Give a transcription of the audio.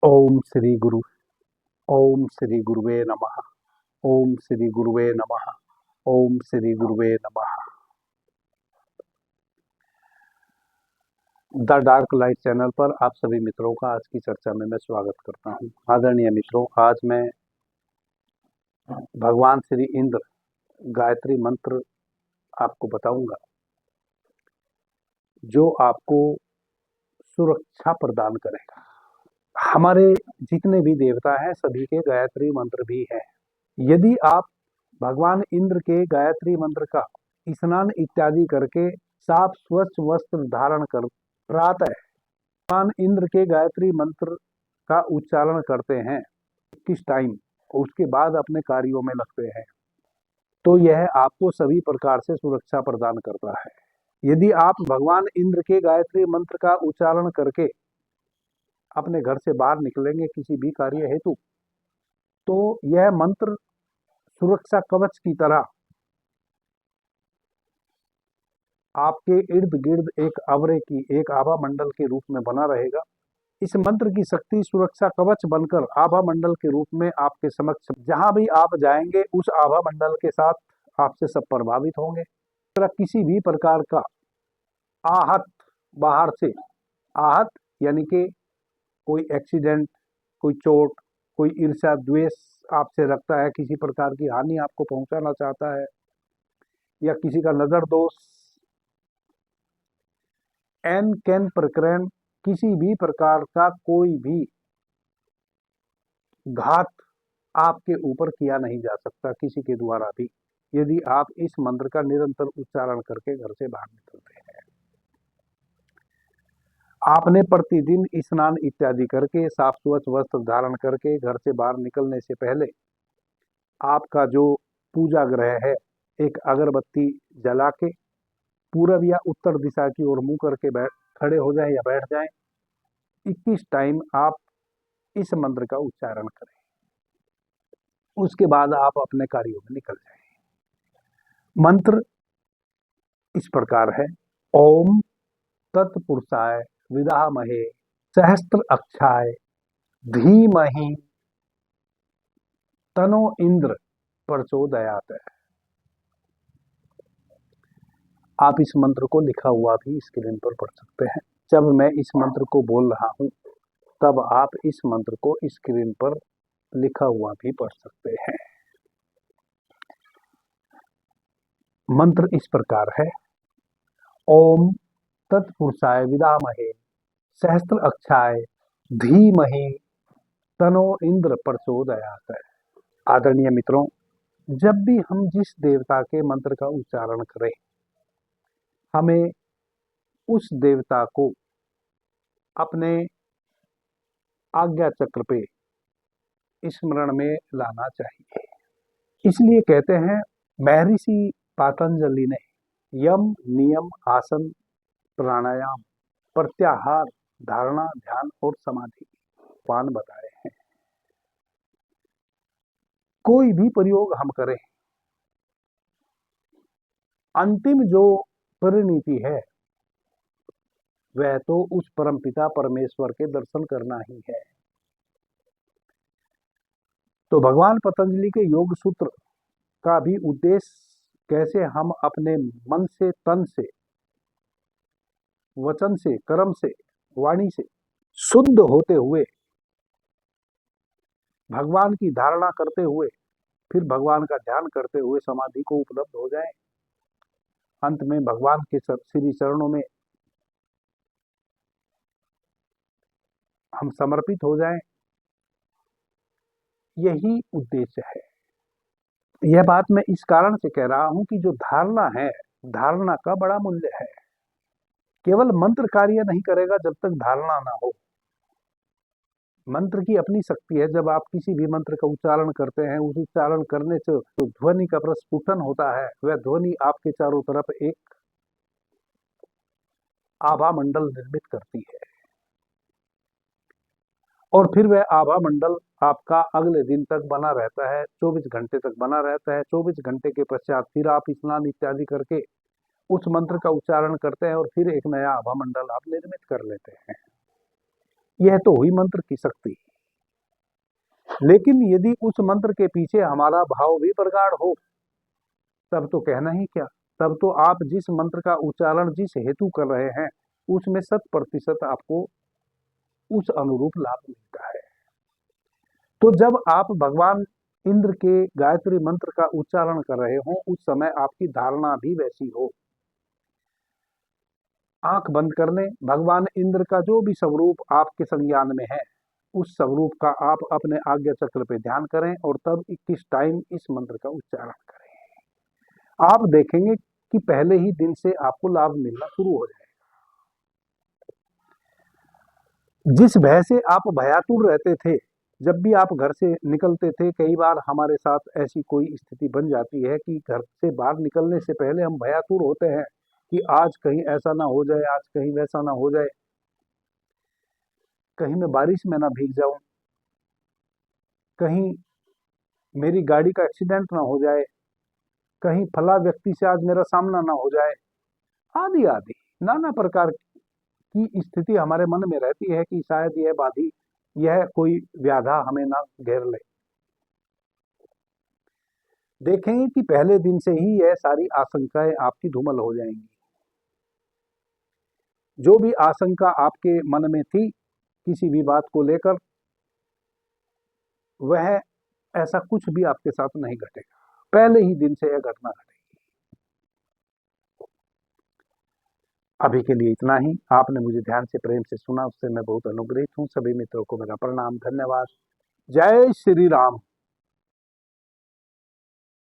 ओम श्री गुरु ओम श्री गुरुवे नमः। ओम श्री गुरुवे नमः। ओम श्री गुरुवे नमः। द डार्क लाइट चैनल पर आप सभी मित्रों का आज की चर्चा में मैं स्वागत करता हूं। आदरणीय मित्रों, आज मैं भगवान श्री इंद्र गायत्री मंत्र आपको बताऊंगा जो आपको सुरक्षा प्रदान करेगा। हमारे जितने भी देवता हैं सभी के गायत्री मंत्र भी है। यदि आप भगवान इंद्र के गायत्री मंत्र का स्नान इत्यादि करके साफ स्वच्छ वस्त्र धारण कर प्रातः भगवान इंद्र के गायत्री मंत्र का उच्चारण करते हैं किस टाइम, उसके बाद अपने कार्यों में लगते हैं, तो यह आपको सभी प्रकार से सुरक्षा प्रदान करता है। यदि आप भगवान इंद्र के गायत्री मंत्र का उच्चारण करके अपने घर से बाहर निकलेंगे किसी भी कार्य हेतु, तो यह मंत्र सुरक्षा कवच की तरह आपके इर्द गिर्द एक आवरे की एक आभा मंडल के रूप में बना रहेगा। इस मंत्र की शक्ति सुरक्षा कवच बनकर आभा मंडल के रूप में आपके समक्ष जहां भी आप जाएंगे उस आभा मंडल के साथ आपसे सब प्रभावित होंगे। किसी भी प्रकार का आहत, बाहर से आहत यानी कि कोई एक्सीडेंट, कोई चोट, कोई ईर्ष्या द्वेष आपसे रखता है, किसी प्रकार की हानि आपको पहुंचाना चाहता है, या किसी का नजर दोष, एन कैन प्रकरण, किसी भी प्रकार का कोई भी घात आपके ऊपर किया नहीं जा सकता किसी के द्वारा भी, यदि आप इस मंत्र का निरंतर उच्चारण करके घर से बाहर निकलते हैं। आपने प्रतिदिन स्नान इत्यादि करके साफ स्वच्छ वस्त्र धारण करके घर से बाहर निकलने से पहले आपका जो पूजा ग्रह है, एक अगरबत्ती जला के पूरब या उत्तर दिशा की ओर मुंह करके खड़े हो जाएं या बैठ जाएं। 21 टाइम आप इस मंत्र का उच्चारण करें, उसके बाद आप अपने कार्यों में निकल जाएं। मंत्र इस प्रकार है: ओम तत्पुरुषाय विद्महे सहस्त्र अक्षाय धीमहि तनो इंद्र प्रचोदयात्। आप इस मंत्र को लिखा हुआ भी स्क्रीन पर पढ़ सकते हैं। जब मैं इस मंत्र को बोल रहा हूं तब आप इस मंत्र को स्क्रीन पर लिखा हुआ भी पढ़ सकते हैं। मंत्र इस प्रकार है: ओम तत्पुरुषाय विद्महे सहस्त्र अक्षाय धीमहि तनो इंद्र प्रचोदयात्। आदरणीय मित्रों, जब भी हम जिस देवता के मंत्र का उच्चारण करें, हमें उस देवता को अपने आज्ञा चक्र पे स्मरण में लाना चाहिए। इसलिए कहते हैं महर्षि पातंजलि ने यम, नियम, आसन, प्राणायाम, प्रत्याहार, धारणा, ध्यान और समाधि पान बताए हैं। कोई भी प्रयोग हम करें, अंतिम जो परिणति है वह तो उस परमपिता परमेश्वर के दर्शन करना ही है। तो भगवान पतंजलि के योग सूत्र का भी उद्देश्य कैसे हम अपने मन से, तन से, वचन से, कर्म से, वाणी से शुद्ध होते हुए भगवान की धारणा करते हुए फिर भगवान का ध्यान करते हुए समाधि को उपलब्ध हो जाए, अंत में भगवान के श्री चरणों में हम समर्पित हो जाएं, यही उद्देश्य है। यह बात मैं इस कारण से कह रहा हूं कि जो धारणा है, धारणा का बड़ा मूल्य है। केवल मंत्र कार्य नहीं करेगा जब तक धारणा ना हो। मंत्र की अपनी शक्ति है। जब आप किसी भी मंत्र का उच्चारण करते हैं, उस उच्चारण करने से जो ध्वनि का प्रस्फुटन होता है, वह ध्वनि आपके चारों तरफ एक आभा मंडल निर्मित करती है, और फिर वह आभा मंडल आपका अगले दिन तक बना रहता है, 24 घंटे तक बना रहता है। 24 घंटे के पश्चात फिर आप स्नान इत्यादि करके उस मंत्र का उच्चारण करते हैं और फिर एक नया आभा मंडल आप निर्मित कर लेते हैं। यह तो हुई मंत्र की शक्ति। लेकिन यदि उस मंत्र के पीछे हमारा भाव भी प्रगाढ़ हो, तब तो कहना ही क्या। तब तो आप जिस मंत्र का उच्चारण जिस हेतु कर रहे हैं, उसमें 100% आपको उस अनुरूप लाभ मिलता है। तो जब आप भगवान इंद्र के गायत्री मंत्र का उच्चारण कर रहे हो, उस समय आपकी धारणा भी वैसी हो। आंख बंद कर लें, भगवान इंद्र का जो भी स्वरूप आपके संज्ञान में है, उस स्वरूप का आप अपने आज्ञा चक्र पे ध्यान करें और तब 21 टाइम इस मंत्र का उच्चारण करें। आप देखेंगे कि पहले ही दिन से आपको लाभ मिलना शुरू हो जाएगा। जिस भय से आप भयातुर रहते थे, जब भी आप घर से निकलते थे, कई बार हमारे साथ ऐसी कोई स्थिति बन जाती है कि घर से बाहर निकलने से पहले हम भयातुर होते हैं कि आज कहीं ऐसा ना हो जाए, आज कहीं वैसा ना हो जाए, कहीं मैं बारिश में ना भीग जाऊं, कहीं मेरी गाड़ी का एक्सीडेंट ना हो जाए, कहीं फला व्यक्ति से आज मेरा सामना ना हो जाए, आदि आदि नाना प्रकार की स्थिति हमारे मन में रहती है कि शायद यह बाधी, यह कोई व्याधा हमें ना घेर ले। देखेंगे कि पहले दिन से ही यह सारी आशंकाएं आपकी धूमल हो जाएंगी। जो भी आशंका आपके मन में थी किसी भी बात को लेकर, वह ऐसा कुछ भी आपके साथ नहीं घटेगा। पहले ही दिन से यह घटना घटेगी। अभी के लिए इतना ही। आपने मुझे ध्यान से प्रेम से सुना, उससे मैं बहुत अनुग्रहित हूँ। सभी मित्रों को मेरा प्रणाम, धन्यवाद। जय श्री राम।